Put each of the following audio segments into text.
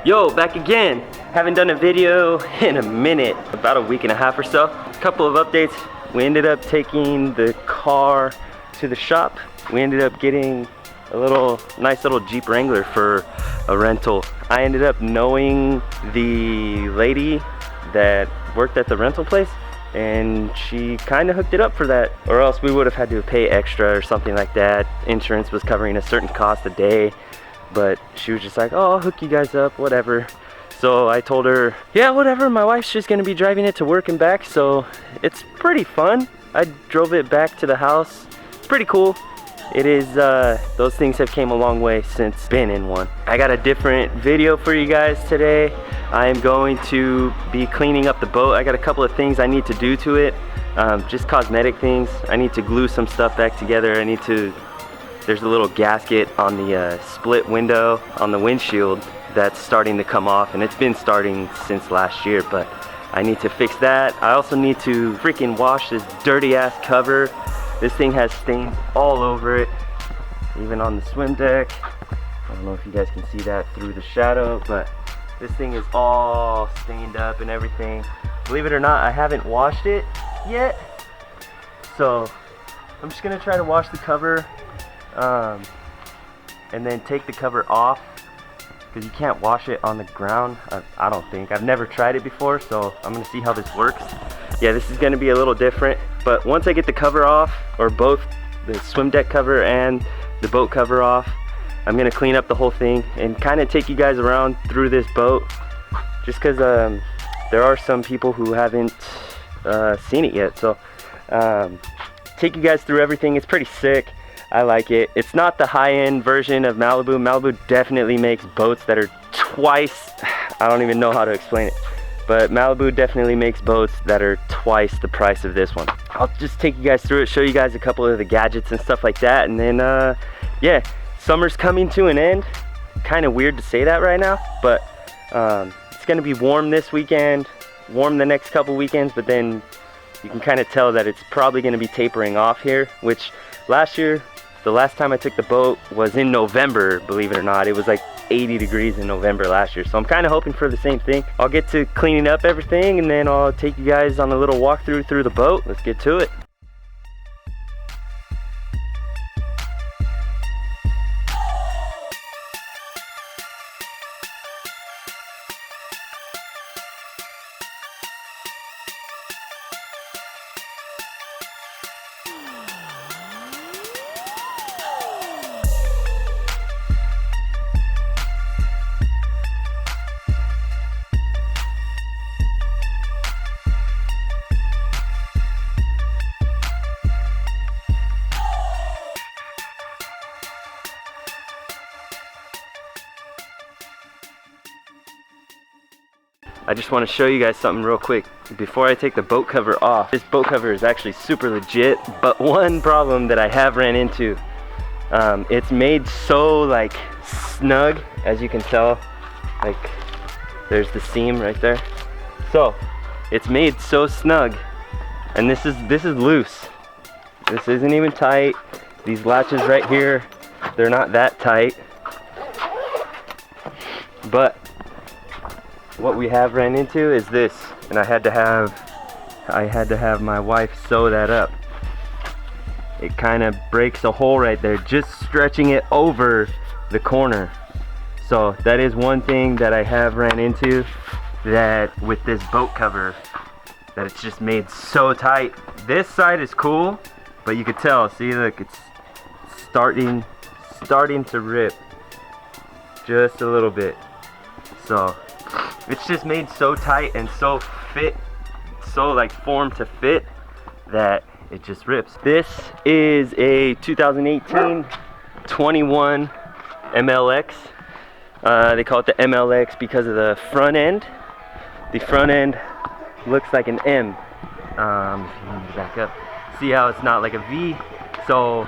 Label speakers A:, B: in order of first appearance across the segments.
A: Yo, back again. Haven't done a video in a minute, about a week and a half or so. A couple of updates. We ended up taking the car to the shop. We ended up getting a nice little Jeep Wrangler for a rental. I ended up knowing the lady that worked at the rental place, and she kind of hooked it up for that, or else we would have had to pay extra or something like that. Insurance was covering a certain cost a day, but she was just like, oh, I'll hook you guys up, whatever. So I told her, yeah, whatever, my wife's just gonna be driving it to work and back, so it's pretty fun. I drove it back to the house. It's pretty cool. It is, those things have came a long way since being in one. I got a different video for you guys today. I am going to be cleaning up the boat. I got a couple of things I need to do to it, just cosmetic things. I need to glue some stuff back together. There's a little gasket on the split window on the windshield that's starting to come off, and it's been starting since last year, but I need to fix that. I also need to freaking wash this dirty ass cover. This thing has stains all over it, even on the swim deck. I don't know if you guys can see that through the shadow, but this thing is all stained up and everything. Believe it or not, I haven't washed it yet, so I'm just gonna try to wash the cover and then take the cover off, because you can't wash it on the ground. I don't think. I've never tried it before, so I'm gonna see how this works. Yeah, this is gonna be a little different, but once I get the cover off, or both the swim deck cover and the boat cover off, I'm gonna clean up the whole thing and kind of take you guys around through this boat, just because there are some people who haven't seen it yet. So take you guys through everything. It's pretty sick. I like it. It's not the high-end version of Malibu. Malibu definitely makes boats that are twice, I don't even know how to explain it, but Malibu definitely makes boats that are twice the price of this one. I'll just take you guys through it, show you guys a couple of the gadgets and stuff like that, and then yeah, summer's coming to an end. Kind of weird to say that right now, but it's gonna be warm this weekend, warm the next couple weekends, but then you can kind of tell that it's probably gonna be tapering off here, which last year, the last time I took the boat was in November, believe it or not. It was like 80 degrees in November last year, so I'm kind of hoping for the same thing. I'll get to cleaning up everything, and then I'll take you guys on a little walkthrough through the boat. Let's get to it. I just want to show you guys something real quick before I take the boat cover off. This boat cover is actually super legit, but one problem that I have ran into, it's made so like snug, as you can tell, like there's the seam right there. So it's made so snug, and this is loose. This isn't even tight. These latches right here, they're not that tight, but what we have ran into is this, and I had to have my wife sew that up. It kind of breaks a hole right there, just stretching it over the corner. So that is one thing that I have ran into, that with this boat cover, that it's just made so tight. This side is cool, but you could tell, see, look, it's starting to rip just a little bit. So it's just made so tight and so fit, so like formed to fit, that it just rips. This is a 2018 21 MLX. They call it the MLX because of the front end. The front end looks like an M. If you need to back up, see how it's not like a V. So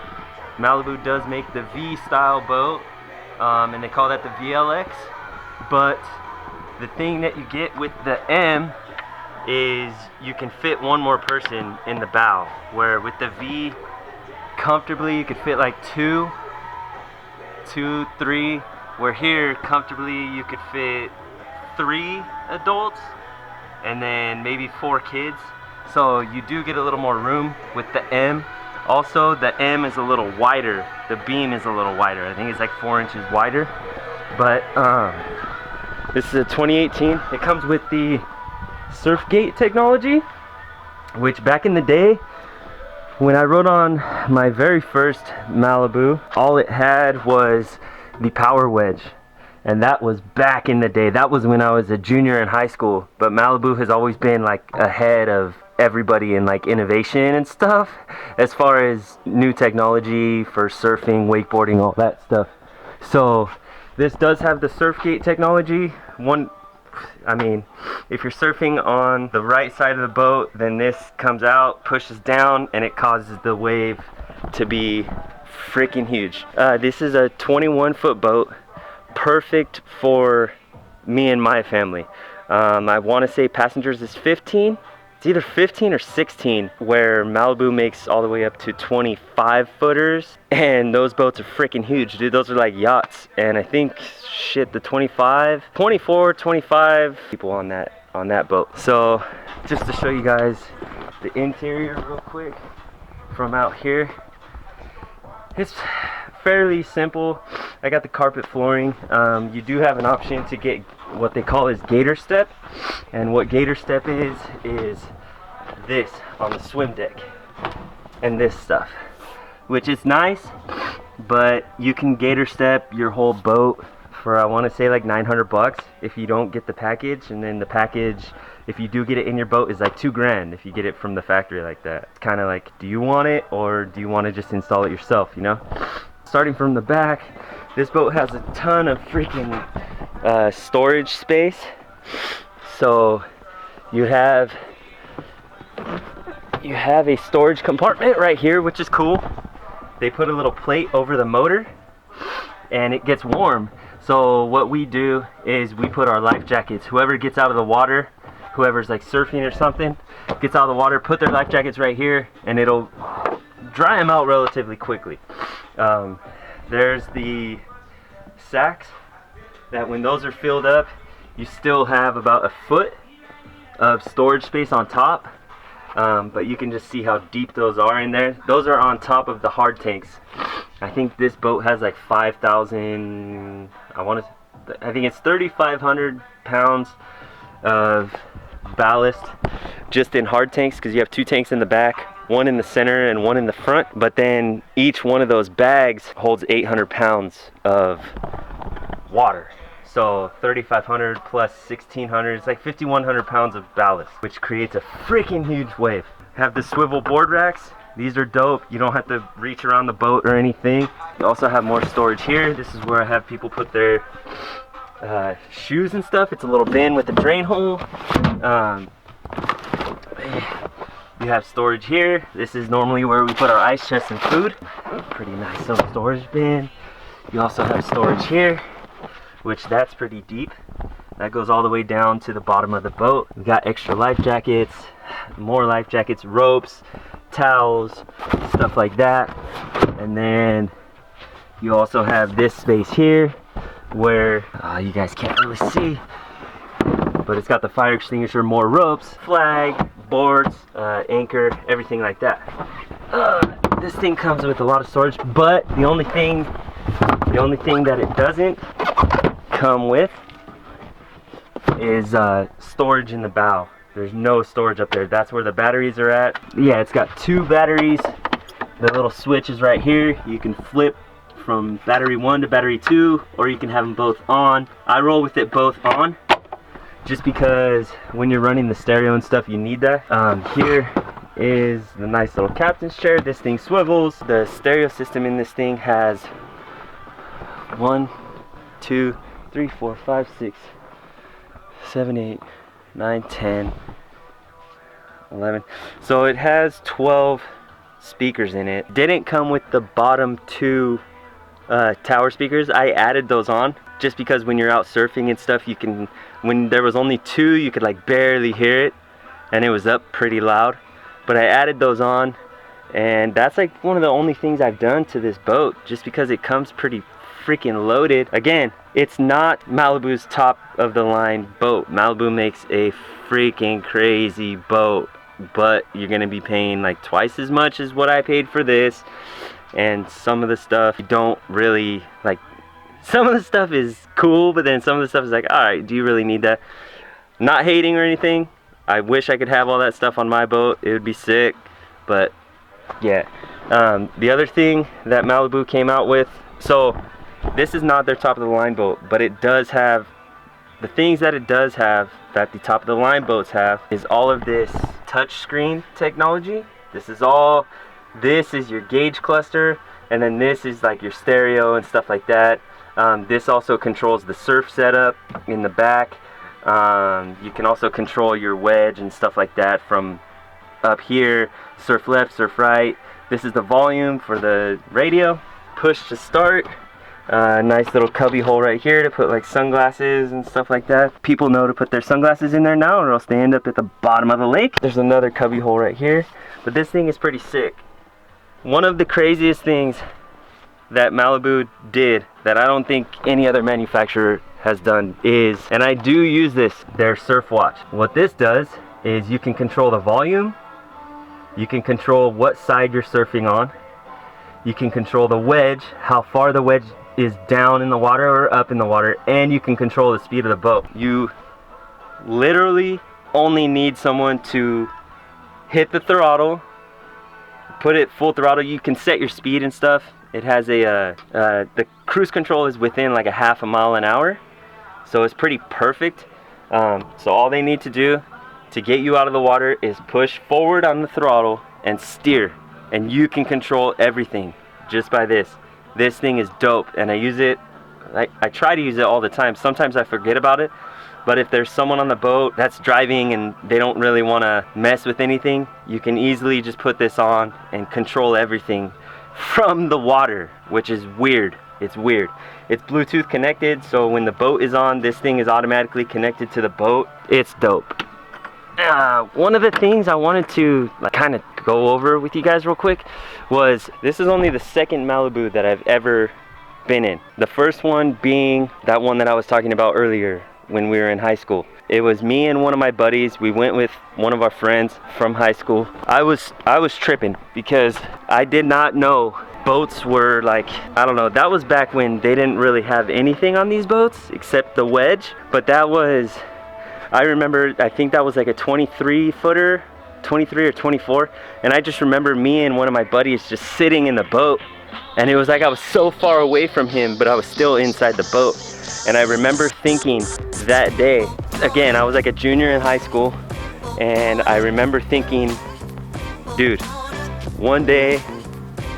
A: Malibu does make the V style boat, and they call that the VLX. But the thing that you get with the M is you can fit one more person in the bow, where with the V, comfortably you could fit like two, 3 where here comfortably you could fit 3 adults and then maybe 4 kids. So you do get a little more room with the M. Also, the M is a little wider. The beam is a little wider. I think it's like 4 inches wider. But this is a 2018. It comes with the Surfgate technology, which back in the day, when I rode on my very first Malibu, all it had was the power wedge. And that was back in the day. That was when I was a junior in high school. But Malibu has always been like ahead of everybody in like innovation and stuff as far as new technology for surfing, wakeboarding, all that stuff. So this does have the Surfgate technology. I mean, if you're surfing on the right side of the boat, then this comes out, pushes down, and it causes the wave to be freaking huge. This is a 21-foot boat, perfect for me and my family. I want to say passengers is 15. It's either 15 or 16, where Malibu makes all the way up to 25 footers, and those boats are freaking huge, dude. Those are like yachts. And I think, shit, the 24, 25 people on that boat. So just to show you guys the interior real quick from out here, it's fairly simple. I got the carpet flooring. You do have an option to get what they call is gator step, and what gator step is this on the swim deck and this stuff, which is nice, but you can gator step your whole boat for I want to say like 900 bucks if you don't get the package. And then the package, if you do get it in your boat, is like $2,000 if you get it from the factory like that. It's kind of like, do you want it or do you want to just install it yourself, you know? Starting from the back, this boat has a ton of freaking storage space. So you have a storage compartment right here, which is cool. They put a little plate over the motor and it gets warm. So what we do is we put our life jackets. Whoever gets out of the water, whoever's like surfing or something, gets out of the water, put their life jackets right here, and it'll dry them out relatively quickly. There's the sacks that when those are filled up, you still have about a foot of storage space on top. But you can just see how deep those are in there. Those are on top of the hard tanks. I think this boat has like 5,000, I think it's 3,500 pounds of ballast just in hard tanks, because you have 2 tanks in the back, 1 in the center and 1 in the front. But then each one of those bags holds 800 pounds of water. So 3,500 plus 1,600, it's like 5,100 pounds of ballast, which creates a freaking huge wave. Have the swivel board racks. These are dope. You don't have to reach around the boat or anything. You also have more storage here. This is where I have people put their shoes and stuff. It's a little bin with a drain hole. You have storage here. This is normally where we put our ice chest and food. Pretty nice little storage bin. You also have storage here, which that's pretty deep. That goes all the way down to the bottom of the boat. We got extra life jackets, more life jackets, ropes, towels, stuff like that. And then you also have this space here where you guys can't really see, but it's got the fire extinguisher, more ropes, flag, boards, anchor, everything like that. This thing comes with a lot of storage, but the only thing that it doesn't come with is storage in the bow. There's no storage up there. That's where the batteries are at. Yeah, it's got 2 batteries. The little switch is right here. You can flip from battery 1 to battery 2, or you can have them both on. I roll with it both on, just because when you're running the stereo and stuff, you need that. Here is the nice little captain's chair. This thing swivels. The stereo system in this thing has 1, 2, 3, 4, 5, 6, 7, 8, 9, 10, 11. So it has 12 speakers in it. Didn't come with the bottom 2 tower speakers. I added those on just because when you're out surfing and stuff, you can, when there was only 2, you could like barely hear it, and it was up pretty loud. But I added those on, and that's like one of the only things I've done to this boat, just because it comes pretty freaking loaded. Again, it's not Malibu's top of the line boat. Malibu makes a freaking crazy boat, but you're gonna be paying like twice as much as what I paid for this. And some of the stuff you don't really like. Some of the stuff is cool, but then some of the stuff is like, all right, do you really need that? Not hating or anything. I wish I could have all that stuff on my boat. It would be sick, but yeah. The other thing that Malibu came out with, so this is not their top of the line boat, but it does have the things that it does have that the top of the line boats have is all of this touch screen technology. This is your gauge cluster, and then this is like your stereo and stuff like that. This also controls the surf setup in the back. You can also control your wedge and stuff like that from up here, surf left, surf right. This is the volume for the radio, push to start. Nice little cubby hole right here to put like sunglasses and stuff like that. People know to put their sunglasses in there now, or else they end up at the bottom of the lake. There's another cubby hole right here, but this thing is pretty sick. One of the craziest things that Malibu did that I don't think any other manufacturer has done is, and I do use this, their surf watch. What this does is you can control the volume, you can control what side you're surfing on, you can control the wedge, how far the wedge is down in the water or up in the water, and you can control the speed of the boat. You literally only need someone to hit the throttle, put it full throttle. You can set your speed and stuff. It has the cruise control is within like a half a mile an hour, so it's pretty perfect. So all they need to do to get you out of the water is push forward on the throttle and steer, and you can control everything just by this. This thing is dope, and I use it. I try to use it all the time. Sometimes I forget about it, but if there's someone on the boat that's driving and they don't really want to mess with anything, you can easily just put this on and control everything from the water, which is weird. It's weird. It's Bluetooth connected, so when the boat is on, this thing is automatically connected to the boat. It's dope. One of the things I wanted to kind of go over with you guys real quick was, this is only the second Malibu that I've ever been in. The first one being that one that I was talking about earlier when we were in high school. It was me and one of my buddies. We went with one of our friends from high school. I was tripping because I did not know boats were like, I don't know, that was back when they didn't really have anything on these boats except the wedge. But that was, I remember, I think that was like a 23 footer, 23 or 24. And I just remember me and one of my buddies just sitting in the boat, and it was like I was so far away from him, but I was still inside the boat. And I remember thinking that day, again, I was like a junior in high school, and I remember thinking, dude, one day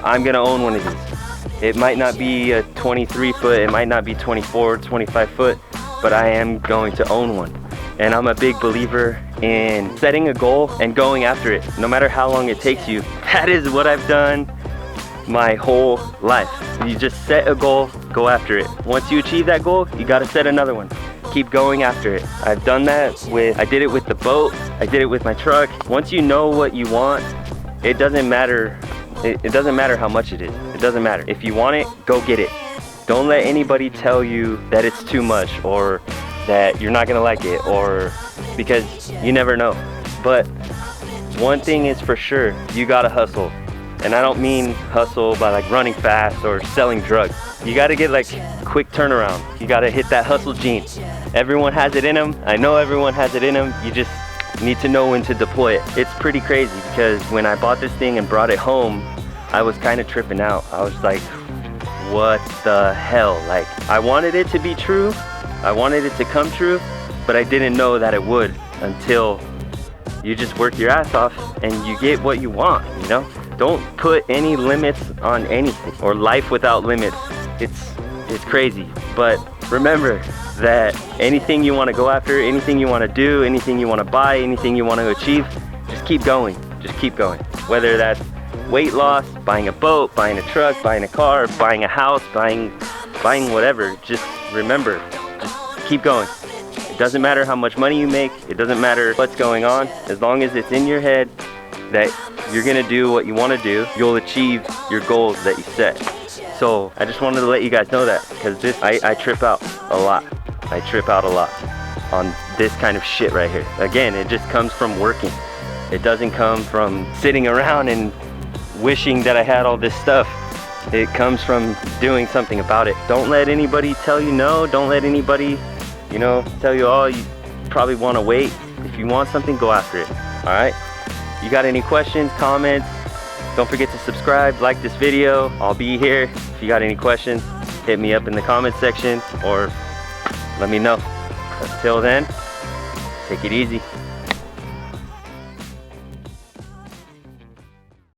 A: I'm gonna own one of these. It might not be a 23 foot, it might not be 24, 25 foot, but I am going to own one. And I'm a big believer in setting a goal and going after it, no matter how long it takes you. That is what I've done my whole life. You just set a goal, go after it. Once you achieve that goal, you gotta set another one. Keep going after it. I've done that I did it with the boat, I did it with my truck. Once you know what you want, it doesn't matter. It doesn't matter how much it is. It doesn't matter. If you want it, go get it. Don't let anybody tell you that it's too much or that you're not gonna like it, or because you never know. But one thing is for sure, you gotta hustle. And I don't mean hustle by like running fast or selling drugs. You gotta get like quick turnaround. You gotta hit that hustle gene. Everyone has it in them. I know everyone has it in them. You just need to know when to deploy it. It's pretty crazy because when I bought this thing and brought it home, I was kind of tripping out. I was like, what the hell? Like, I wanted it to be true. I wanted it to come true, but I didn't know that it would until you just work your ass off and you get what you want, you know? Don't put any limits on anything, or life without limits. It's crazy. But remember that anything you want to go after, anything you want to do, anything you want to buy, anything you want to achieve, just keep going. Just keep going. Whether that's weight loss, buying a boat, buying a truck, buying a car, buying a house, buying whatever, just remember, just keep going. It doesn't matter how much money you make, it doesn't matter what's going on, as long as it's in your head that you're gonna do what you want to do, you'll achieve your goals that you set. So I just wanted to let you guys know that, because I trip out a lot. I trip out a lot on this kind of shit right here. Again, it just comes from working. It doesn't come from sitting around and wishing that I had all this stuff. It comes from doing something about it. Don't let anybody tell you no. Don't let anybody, you know, tell you, oh, you probably want to wait. If you want something, go after it. All right? You got any questions, comments? Don't forget to subscribe, like this video. I'll be here. If you got any questions, hit me up in the comment section or let me know. Until then, take it easy.